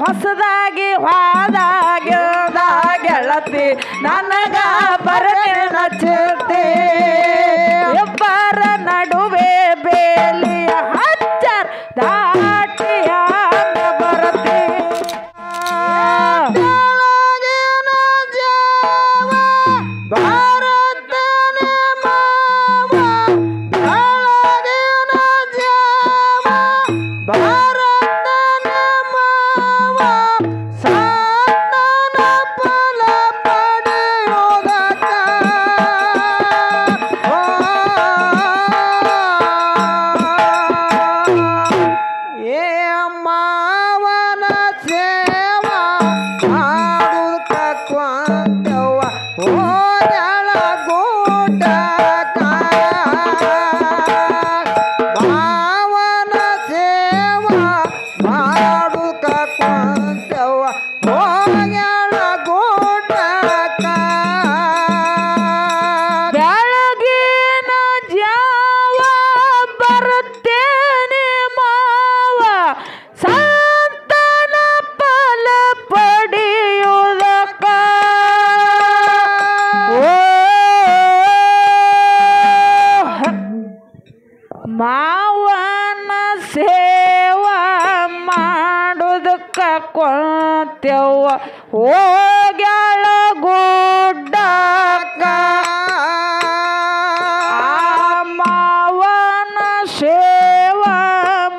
ಹೊಸದಾಗಿ ಹೋದಾಗ ಗೆಳತಿ ನನಗ ಬರಲಿಲ್ಲ ಚಿರತೆ ಇಬ್ಬರ ನಡುವೆ ಬೇಲಿಯ ಹಚ್ಚರ್ ದಾಟಿಯಾಗ ಬರತೆ ಮಾವನ ಸೇವಾ ಮಾಡುದಕ್ಕ ಕೊಂತೆವ್ವ ಹೋಗ್ಯಾಳ ಗುಡ್ಡಕ್ಕ ಮಾವನ ಸೇವಾ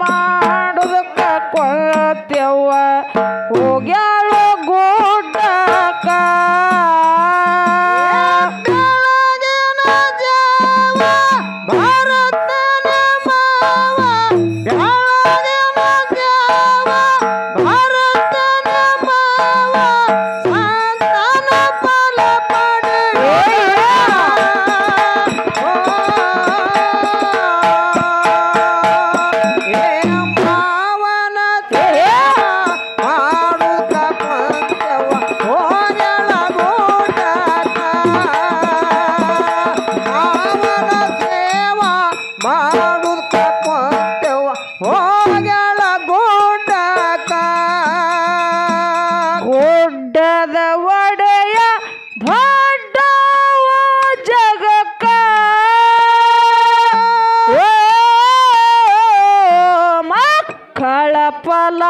ಮಾಡುದಕ್ಕ ಕೊಂತೆವ್ವ ಹೋಗ್ಯಾಳ ಗುಡ್ಡಕ್ಕ ಗುಡ್ಡದ ಒಡೆಯ ದೊಡ್ಡವ ಜಗಕ್ಕ ಮಕ್ಕಳ ಫಲ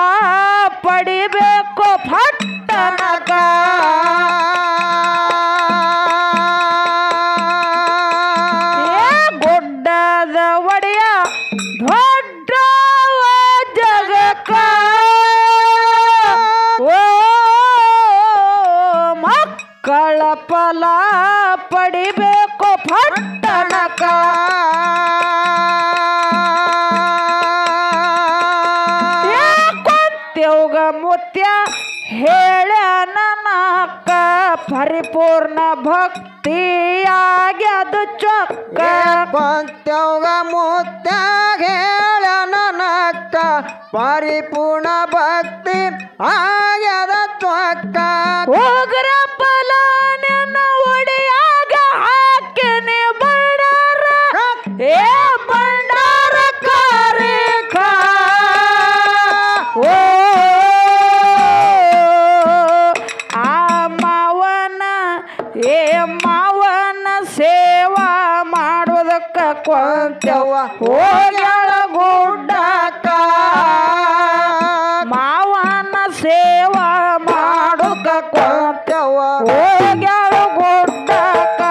ಪಡಿಬೇಕು ಪಟ್ಟಣಕ ಗುಡ್ಡದ ಒಡೆಯ ದೊಡ್ಡವ ಜಗಕ್ಕ ಮಕ್ಕಳ ಫಲ ಪಡಿಬೇಕು ಪಟ್ಟಣಕ ಕೊಂತೆವ್ಗ ಮುತ್ಯ ಹೇಳ್ಯಾನ ನಕ್ಕ ಪರಿಪೂರ್ಣ ಭಕ್ತಿಯಾಗ್ಯದು ಚೊಕ್ಕ ಕೊಂತೆವ್ಗ ಮುತ್ಯ ಹೇಳ್ಯಾನ ನಕ್ಕ ಪರಿಪೂರ್ಣ ಭಕ್ತಿ ಆಗ್ಯದ ಚೊಕ್ಕ ಹೋಗ್ರ ಫಲ ನಿನ್ನ ಒಡೆಯಾಗ ಹಾಕಿನಿ ಬಂಡಾರ ಏ ಬಂಡಾರ ಕಾರಿಕ ಓ ಆ ಮಾವನ ಏ ಮಾವನ ಸೇವಾ ಮಾಡೋದಕ್ಕ ಕೊಂತೆವ್ವ ಹೋಗ್ಯಾಳ ಗುಡ್ಡಕ್ಕ ಮಾವನ ಸೇವಾ ಮಾಡೋದಕ್ಕ ಕೊಂತೆವ್ವ ಹೋಗ್ಯಾಳ ಗುಡ್ಡಕ್ಕ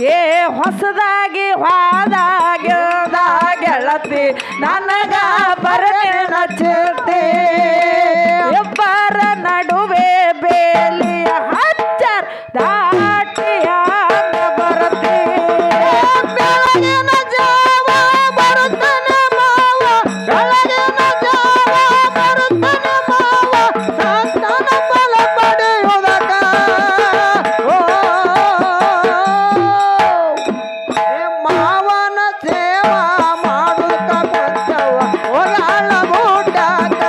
ಏ ಹೊಸದಾಗಿ ಹೋದಾಗ ಗೆಳತಿ ನನಗ ಬರಲಿನ ಚಿಂತೆ ಇಬ್ಬರ ನಡುವೆ ಬೇಲಿಯ ಹಚ್ಚರ್ ದಾಟಿಯಾಗ ಬರತೆ ಬೆಳಗಿನ ಜಾವ ಬರುತ್ತಾನೆ ಮಾವ ಬೆಳಗಿನ ಜಾವ ಬರುತ್ತಾನೆ ಮಾವ ಸಂತಾನ ಫಲ ಪಡೆಯುವುದಕ್ಕ ಮಾವನ ಸೇವಾ ಮಾಡುತ್ತ ಬಂದವ ಒಳಾಳ ಗುಡ್ಡಾಕ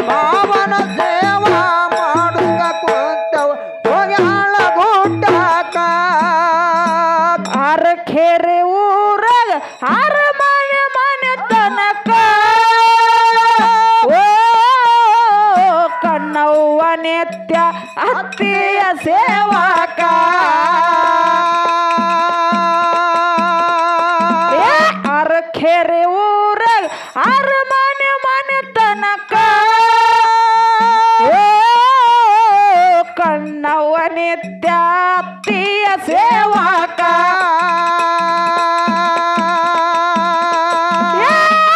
ಮಾವನ ಸೇವಾ ಮಾಡುತ್ತ ಕುಂತವ ಒಳಾಳ ಗುಡ್ಡಾಕ ಅರಖೇರೆ ಊರಾಗ ಅರಮನೆ ಮನೆ ತನಕ ಓ ಕಣ್ಣವ್ವ ನಿತ್ಯ ಅತ್ತಿಯ ಸೇವಾಕ ಅರಖೇರೆ ಊರಾಗ ಅರಮನೆ ಮನೆ ತನಕ ಓ ಕಣ್ಣವ್ವ ನಿತ್ಯ ಅತ್ತಿಯ ಸೇವಾಕ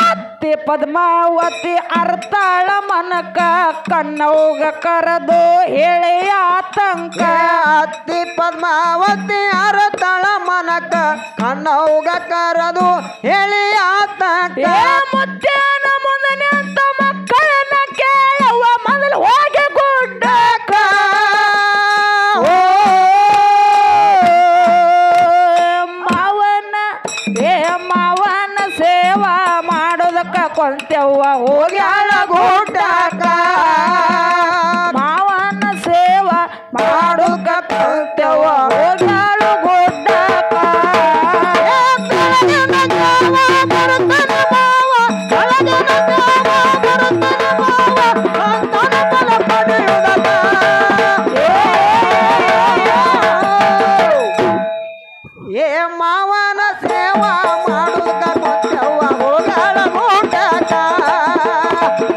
ಅತ್ತಿ ಪದ್ಮಾವತಿ ಅರ್ತಾಳ ಮನಕ ಕಣ್ಣವ್ಗ ಕರೆದು ಹೇಳಿ ಆತಂಕ ಅತ್ತಿ ಪದ್ಮಾವತಿ ಅರತಳ ಮನಕ ಕಣ್ಣವ್ಗ ಕರೆದು ಹೇಳಿ ಆತಂಕ ಮುತ್ಯಾನ ಮುಂದೆ ಅಂತ ಮಕ್ಕಳನ್ನ ಕೇಳುವ ಮೊದಲು ಹೋಗಿ ಗುಡ್ಡಕ ಓ ಮಾವನ ಮಾವನ ಸೇವಾ ಮಾಡೋದಕ್ಕ ಕೊಂತೆವ್ವ ಹೋಗ್ಯಾಳ ಗುಡ್ಡಕ ಮಾವನ ಸೇವಾ ಮಾಡೋದಕ್ಕ ಕೊಂತೆವ್ವ ಹೋಗ್ಯಾಳ ಗುಡ್ಡಕ ಬೆಳಗಿನ ಜಾವ ಬರುತ್ತಾನೆ ಮಾವ ಬೆಳಗಿನ ಜಾವ ಬರುತ್ತಾನೆ ಮಾವ ಸಂತಾನ ಫಲ ಪಡೆಯುವುದಕ್ಕ ಏ ಮಾವನ ಸೇವಾ ಮಾಡುತ್ತ ಕೊಂತವ್ವ ಹೋಗಾಳ ಗುಡ್ಡಾಕ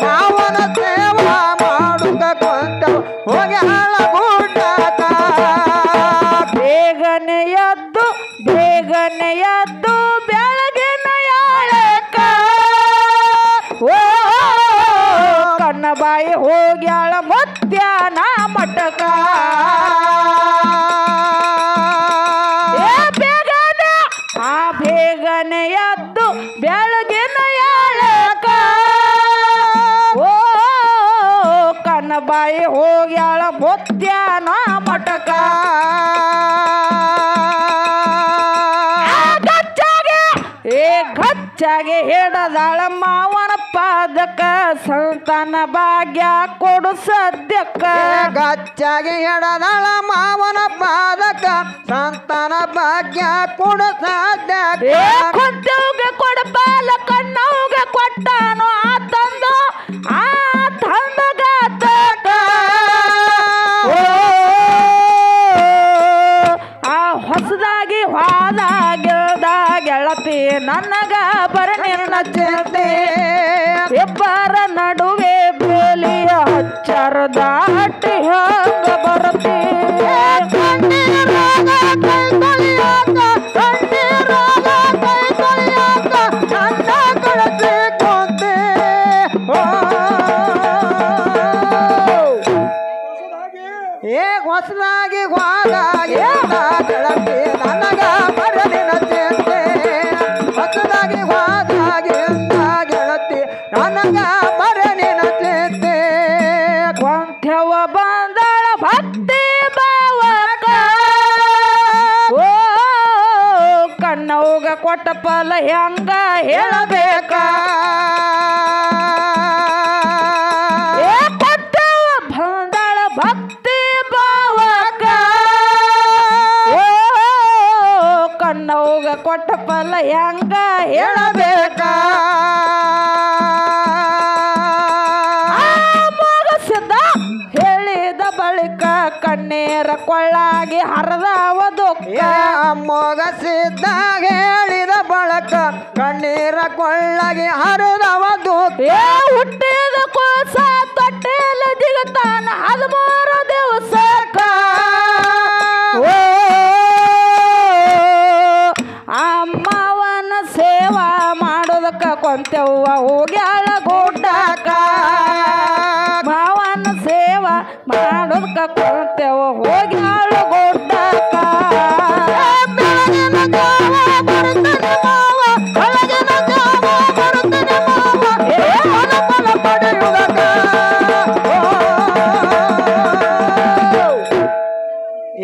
ಮಾವನ ಸೇವಾ ಮಾಡುತ್ತ ಕೊಂತವ್ವ ಹೋಗಾಳ ಗುಡ್ಡಾಕ ಬೇಗನೆ ಎದ್ದು ಬೆಳಗಿನ ಯಾಳಕ ಓ ಕಣ್ಣ ಬಾಯಿ ಹೋಗ್ಯಾಳ ಮುತ್ಯಾನ ಮಟಕ ಬೇಗನೆ ಎದ್ದು ಬೆಳಗಿನ ಯಾಳಕ ಓ ಕಣ್ಣ ಬಾಯಿ ಹೋಗ್ಯಾಳ ಮುತ್ಯಾನ ಮಟಕ ಗಚ್ಚಾಗೆ ಹಿಡದಾಳ ಮಾವನ ಪಾದಕ ಸಂತಾನ ಭಾಗ್ಯ ಕೊಡು ಸದ್ಯಕ್ಕ ಗಚ್ಚಾಗಿ ಎಡದಾಳ ಮಾವನ ಪಾದಕ ಸಂತಾನ ಭಾಗ್ಯ ಕೊಡು ಸಾಧ್ಯಕ ಕೊಂತವ್ಗೆ ಕೊಡಬಾಲ ಕಣ್ಣವ್ಗೆ ಕೊಟ್ಟಾನು ಆ ತಂದು ಗಾತಕ ಆ ಹೊಸದಾಗಿ ಹೋದಾಗ ಗೆಳತಿ ನನಗ ಬರನಿನ ಚಿಂತೆ ಇಬ್ಬರ ನಡುವೆ ಬೇಲಿಯ ಹಚ್ಚರ ದಾಟಿ ಹಂಗ ಬರತೆ ಕಣ್ಣೀರಾಗ ಕೈ ತೊಳೆಯಾಕ ನನ್ನ ಕಳಸಿ ಕೊಂತೆ ಏ ಹೊಸದಾಗಿ ಹೋದಾಗ ಗೆಳತಿ ನನಗ ಬರಲಿನ ಚಿಂತೆ ಹೊಸದಾಗಿ ಹೋದಾಗ ಗೆಳತಿ ನನಗ ಬರಲಿನ ಚಿಂತೆ ಕೊಂಥ್ಯವ ಬಂದಳ ಭಕ್ತಿ ಭಾವಕ ಓ ಕಣ್ಣವ್ಗ ಕೊಟ್ಟ ಫಲ ಹೆಂಗ ಹೇಳಬೇಕ ಕೊಟ್ಟವ ಬಂದಳ ಭಕ್ತಿ ಭಾವಕ ಓ ಕಣ್ಣವ್ಗ ಕೊಟ್ಟ ಫಲ ಹೆಂಗ ಹೇಳಬೇಕ ಹೇಳಿದ ಬಳಿಕ ಕಣ್ಣೀರ ಕೊಳ್ಳಾಗಿ ಹರಿದವ ದುಃಖ ಮೊಗಸಿದ್ದಾಗ ಹೇಳಿದ ಬಳಕ ಕಣ್ಣೀರ ಕೊಳ್ಳಾಗಿ ಹರಿದವ ದುಃಖ ಹುಟ್ಟಿದ ಕೋಸ ತೊಟ್ಟೆಲ್ಲ ದಿಗತಾನ 13 ದಿವಸಕ್ಕ ಓ ಕೊಂತೆವ್ವ ಹೋಗ್ಯಾಳ ಗುಡ್ಡಕ್ಕ ಮಾವನ ಸೇವಾ ಮಾಡೋದಕ್ಕ ಕೊಂತೆವ್ವ ಹೋಗ್ಯಾಳ ಗುಡ್ಡಕ್ಕ ಬೆಳಗಿನ ಜಾವ ಬರುತ್ತಾನೆ ಮಾವ ಬೆಳಗಿನ ಜಾವ ಬರುತ್ತಾನೆ ಮಾವ ಫಲ ಪಡೆಯುವುದಕ್ಕ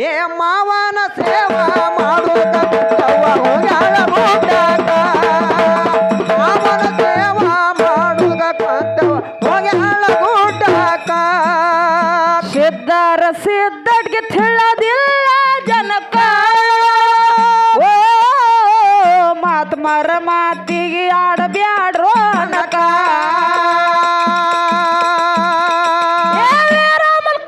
ಏ ಮಾವನ ಸೇವಾ ಮಾಡೋದಕ್ಕ ಕೊಂತೆವ್ವ ಹೋಗ್ಯಾಳ ಗುಡ್ಡಕ್ಕ ಮಾವನ ಸೇವಾ ಮಾಡೋದಕ್ಕ ಕೊಂತೆವ್ವ ಹೋಗ್ಯಾಳ ಗುಡ್ಡಕ್ಕ ಸಿದ್ಧರ ಸಿದ್ಧಡ್ಗೆ ತಿಳಿದಿಲ್ಲ ಜನಕ ಓ ಮಾತ್ಮರ ಮಾತಿಗೆ ಆಡಬ್ಯಾಡ್ರೋ ಅನಕ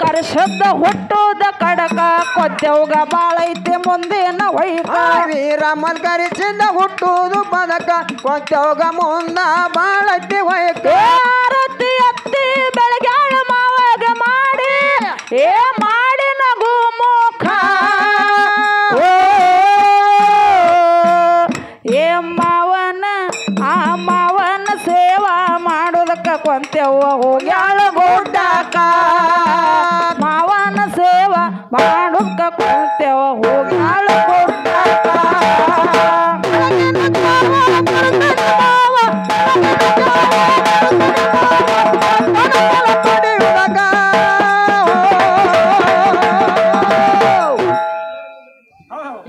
ಕರ್ಶಬ್ದ ಹುಟ್ಟುದ ಕಡಕ ಕೊದ್ದೆವ್ಗ ಬಾಳೈತೆ ಮುಂದೇನ ವೈಕ ವೀರ ಮಲ್ಕರಿಸಿಂದ ಹುಟ್ಟುವುದು ಬದಕ ಕೊಂತೆವ್ಗ ಮುಂದ ಬಾಳತಿ ವಯಕ ಆರತಿ ಅತ್ತಿ ಬೆಳಗ್ಯಾಳ ಮಾವಾಗ ಮಾಡಿ ಏ ಮಾಡಿ ನಗು ಮುಖ ಓ ಏ ಮಾವನ ಆ ಮಾವನ ಸೇವಾ ಮಾಡೋದಕ್ಕ ಕೊಂತೆವ್ವ ಹೋಗ್ಯಾಳ ಗುಡ್ಡಕ್ಕ ಮಾವನ ಸೇವಾ ಮಾಡೋದಕ್ಕ ಕೊಂತೆವ್ವ ಹೋಗ್ಯಾಳ ಗುಡ್ಡಕ್ಕ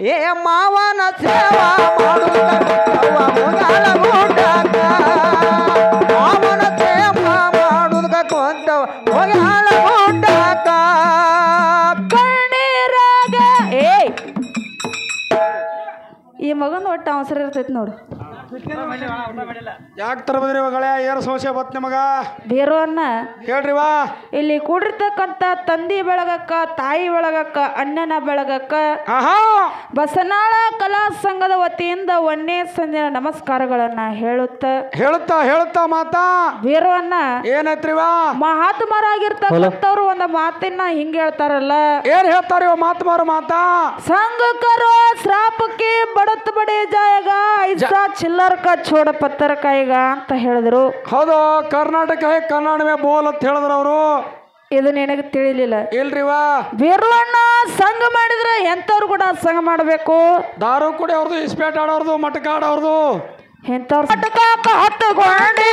ಏ ಮಾವನ ಸೇವಾ ಮಾಡುವುದಕ್ಕ ಹೋಗ್ಯಾಳ ಗುಡ್ಡಕ್ಕ ಮಾವನ ಸೇವಾ ಮಾಡುವುದಕ್ಕ ಕೊಂತೆವ್ವ ಹೋಗ್ಯಾಳ ಗುಡ್ಡಕ್ಕ ಕಣ್ಣೀರಾಗ ಏ ಈ ಮಗನ ಒಟ್ಟು ಅವಸರ ಇರ್ತೈತಿ ನೋಡು ಯಾಕೆ ತರಬದ್ರಿ ಮಗಳೇ ಏನು ಸಮಸ್ಯೆ ಬತ್ ನಿಮಗ ಬೇರೋನ್ನ ಹೇಳ್ರಿವಾ ಇಲ್ಲಿ ಕೂಡಿರ್ತಕ್ಕಂಥ ತಂದಿ ಬೆಳಗಕ್ಕ ತಾಯಿ ಬೆಳಗಕ್ಕ ಅಣ್ಣನ ಬೆಳಗಕ್ಕ ಆಹಾ ಬಸನಾಳ ಕಲಾ ಸಂಘದ ವತಿಯಿಂದ ಒಂದೇ ಸಂದಿನ ನಮಸ್ಕಾರಗಳನ್ನ ಹೇಳುತ್ತಾ ಮಾತಾ ಬೇರೋನ್ನ ಏನೈತ್ರಿವಾ ಮಹಾತ್ಮರಾಗಿರ್ತಕ್ಕಂಥವ್ರು ಒಂದು ಮಾತಿನ ಹಿಂಗ ಹೇಳ್ತಾರಲ್ಲ ಏನ್ ಹೇಳ್ತಾರ ಮಾತುಮಾರು ಮಾತಾ संग करो श्राप के बढ़त बड़े जाएगा ऐसा चिल्लर का छोड़ पत्थर काएगा ಅಂತ ಹೇಳಿದ್ರು ಹೌದು ಕರ್ನಾಟಕ ಕನ್ನಡ ಮೇ ಬೋಲ್ ಅಂತ ಹೇಳಿದ್ರು ಅವರು ಇದು ನಿನಗೆ ತಿಳಿಲಿಲ್ಲ ಇಲ್ರಿವಾ ಬೇರುವಣ್ಣ ಸಂಘ ಮಾಡಿದ್ರೆ ಎಂತವ್ರು ಕೂಡ ಸಂಘ ಮಾಡಬೇಕು ದಾರು ಕುಡಿ ಅವ್ರದು ಇಸ್ಪೇಟ್ ಆಡೋರ್ದು ಮಟಕ ಆಡೋರ್ದು ಎಂತವ್ರು ಮಟಕ ಹತ್ತುಕೊಂಡಿ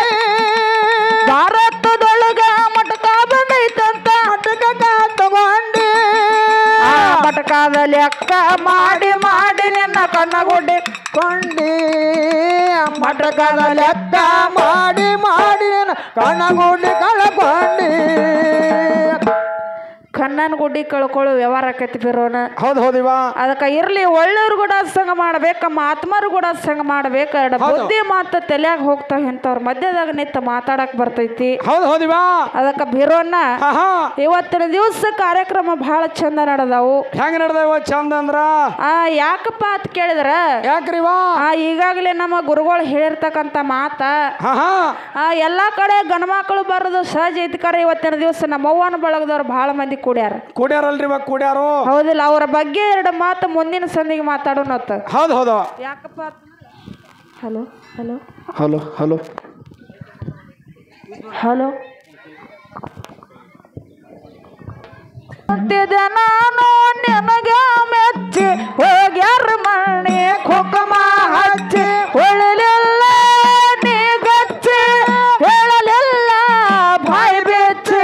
ಭಾರತದೊಳಗ ಮಟಕ ಬಂದೈತಂತ ಮಟಕ ತಗೊಂಡಿ ಮಟಕದ ಲೆಕ್ಕ ಮಾಡಿ ಮಾಡಿ ನಿನ್ನ ಕಣ್ಣಗುಡ್ಡಿ ಕೊಂಡಿ ಮಟಕದ ಲೆಕ್ಕ ಮಾಡಿ ಮಾಡಿ ಕಣಗುಡ್ಡಿ ಕಳಕೊಂಡಿ ಕಣ್ಣನ ಗುಡ್ಡಿ ಕಳ್ಕೊಳ್ಳೋ ವ್ಯವಹಾರ ಆಕೈತಿ ಬೇರೋನ ಹೌದಿವಾ ಅದಕ್ಕೆ ಇರ್ಲಿ ಒಳ್ಳೆಯವ್ರು ಕೂಡ ಸಂಘ ಮಾಡ್ಬೇಕ ಆತ್ಮರು ಕೂಡ ಸಂಘ ಮಾಡ್ಬೇಕ ಬುದ್ಧಿ ಮಾತು ತಲೆಯಾಗ ಹೋಗ್ತಾವ ಇಂಥವ್ರ ಮಧ್ಯದಾಗ ನಿಂತ ಮಾತಾಡಕ್ ಬರ್ತೈತಿ ಹೌದಿವಾ ಅದಕ್ಕೆ ಬೇರೋನ ಇವತ್ತಿನ ದಿವಸ ಕಾರ್ಯಕ್ರಮ ಬಹಳ ಚಂದ ನಡೆದಾವು ಹೆಂಗ ನಡೆದವ ಚಂದ ಅಂದ್ರ ಯಾಕಪ್ಪ ಅಂತ ಕೇಳಿದ್ರ ಯಾಕ್ರಿವಾ ಈಗಾಗಲೇ ನಮ್ಮ ಗುರುಗಳು ಹೇಳಿರ್ತಕ್ಕಂಥ ಮಾತ ಎಲ್ಲಾ ಕಡೆ ಗಣಮಕ್ಕಳು ಬರೋದು ಸಹಜ ಐತಿಕಾರ ಇವತ್ತಿನ ದಿವಸ ನಮ್ಮ ಅವ್ವನ ಬಳಗದವ್ರು ಬಹಳ ಮಂದಿ ಕೂಡ್ಯಾರಲ್ರಿವಾ ಕೂಡ್ಯಾರು ಹೌದಿಲ್ಲ ಅವರ ಬಗ್ಗೆ ಎರಡು ಮಾತು ಮುಂದಿನ ಸಂದಿಗೆ ಮಾತಾಡೋಣ ಹೌದು ಯಾಕಪ್ಪ hello hello hello hello hello ನಾನು ನಿನಗೆ ಮೆಚ್ಚಿ ಹೋಗ್ಯಾರ ಮಣ್ಣಿ ಕುಂಕುಮ ಹಚ್ಚಿ ಹೊಳಲಿಲ್ಲ ನೀ ಗಚ್ಚಿ ಹೇಳಲಿಲ್ಲ ಬಾಯಿ ಬೆಚ್ಚಿ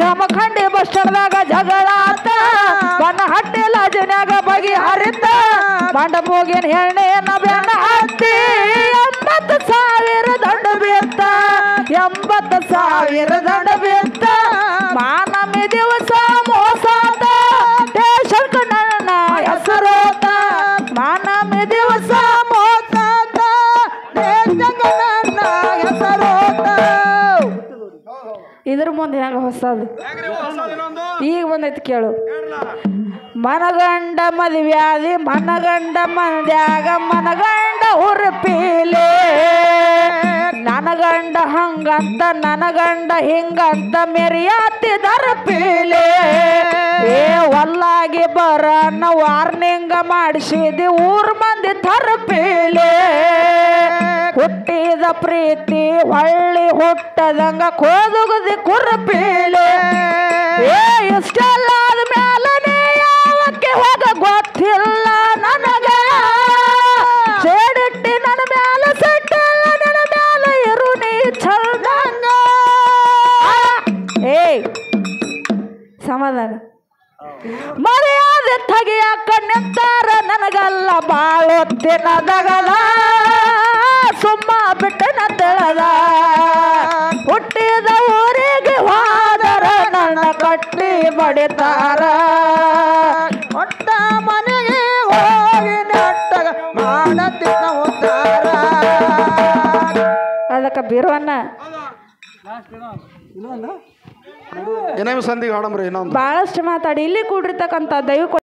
ಜಮಖಂಡಿ ಬಸ್ ಸ್ಟಾಂಡ್ದಾಗ ಜಗಳ ಆತ ಬಣ್ಣ ಹಟ್ಟಿ ಲಾಜಿನಾಗ ಬಗೆ ಹರಿತ ಬಂಡ ಮೂಗಿನ ಎಣ್ಣೆಯನ್ನ ಬೆನ್ನ ಹತ್ತಿ 80,000 ದಂಡ ಬೀರ್ತ 80,000 ದಂಡ ಬೀರ್ತ ಮಾನಮಿ ದಿವಸ ಮೋಸಾದ ದೇಶಕ್ಕ ನನ್ನ ಹೆಸರೋತ ಮಾನಮಿ ದಿವಸ ಮೋಸಾದ ದೇಶಕ್ಕ ನನ್ನ ಹೆಸರೋತ ಇದ್ರ ಮುಂದೆ ಹೆಂಗ ಹೊಸದು ಈಗ ಬಂದೈತಿ ಕೇಳು ಮನಗಂಡ ಮದುವ್ಯಾದಿ ಮನಗಂಡ ಮಂದ್ಯಾಗ ಮನಗಂಡ ಹುರುಪೀಲೆ ನನಗಂಡ ಹಂಗಂತ ನನಗಂಡ ಹಿಂಗಂತ ಮೆರಿಯಾತಿ ದರ್ಪೀಲೆ ಏ ಹೊಲ್ಲಾಗಿ ಬರನ್ನ ವಾರ್ನಿಂಗ ಮಾಡಿಸಿದಿ ಊರ್ ಮಂದಿ ತರ್ಪೀಲೆ ಹುಟ್ಟಿದ ಪ್ರೀತಿ ಹೊಳ್ಳಿ ಹುಟ್ಟದಂಗ ಕೋದುಗುದಿ ಕುರ್ಪೀಲೆ ಇಷ್ಟೆಲ್ಲ ಆದ್ಮೇಲನೆ ಯಾವಕ್ಕೆ ಹೋಗ ಗೊತ್ತಿಲ್ಲ ನನಗ ಸೇಡಿಟ್ಟಿ ನನ್ನ ಮ್ಯಾಲ ಸೆಟ್ಟಲ್ಲ ನನ್ನ ಮ್ಯಾಲ ಇರು ನೀ ಚಲ್ದಂಗ ಸಮಾಧಾನ ಮರ್ಯಾದೆ ತೆಗಿಯಾಕ ನಿಂತಾರ ನನಗಲ್ಲ ಬಾಳೊತ್ತಿನದಗದ ಸುಮ್ಮ ಬಿಟ್ಟನ ತೆಳದ ಹುಟ್ಟಿದ ಊರಿಗೆ ಹೋದರ ನನ್ನ ಕಟ್ಟಿ ಬಡಿತಾರ ಹೊಟ್ಟ ಮನೆಗೆ ಹೋಗಿ ನೆಟ್ಟಗ ಮಾಡತಿದ್ದ ಉದ್ದಾರ ಅದಕ್ಕೆ ಬೀರವನ್ನ ಏನೇನು ಸಂಧಿಗೆ ಆಡಮ್ರಿ ಇನ್ನೊಂದು ಬಹಳಷ್ಟು ಮಾತಾಡಿ ಇಲ್ಲಿ ಕೂಡಿರ್ತಕ್ಕಂಥ ದೈವ